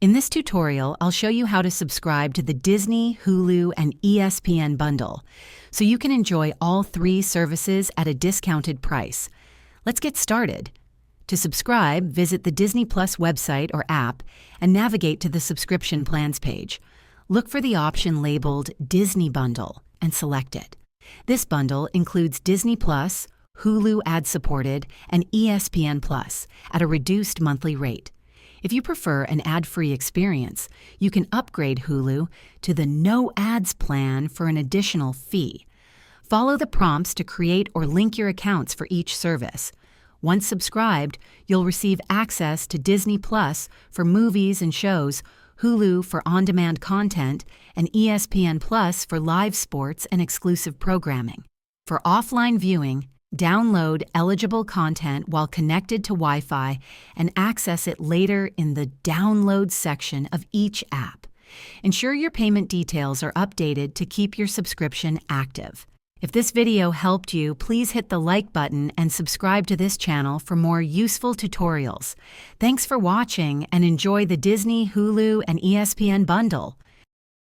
In this tutorial, I'll show you how to subscribe to the Disney, Hulu, and ESPN bundle, so you can enjoy all three services at a discounted price. Let's get started. To subscribe, visit the Disney Plus website or app and navigate to the subscription plans page. Look for the option labeled Disney Bundle and select it. This bundle includes Disney Plus, Hulu ad-supported, and ESPN Plus at a reduced monthly rate. If you prefer an ad-free experience, you can upgrade Hulu to the No Ads plan for an additional fee. Follow the prompts to create or link your accounts for each service. Once subscribed, you'll receive access to Disney Plus for movies and shows, Hulu for on-demand content, and ESPN Plus for live sports and exclusive programming. For offline viewing, download eligible content while connected to Wi-Fi and access it later in the Download section of each app. Ensure your payment details are updated to keep your subscription active. If this video helped you, please hit the like button and subscribe to this channel for more useful tutorials. Thanks for watching and enjoy the Disney, Hulu, and ESPN bundle.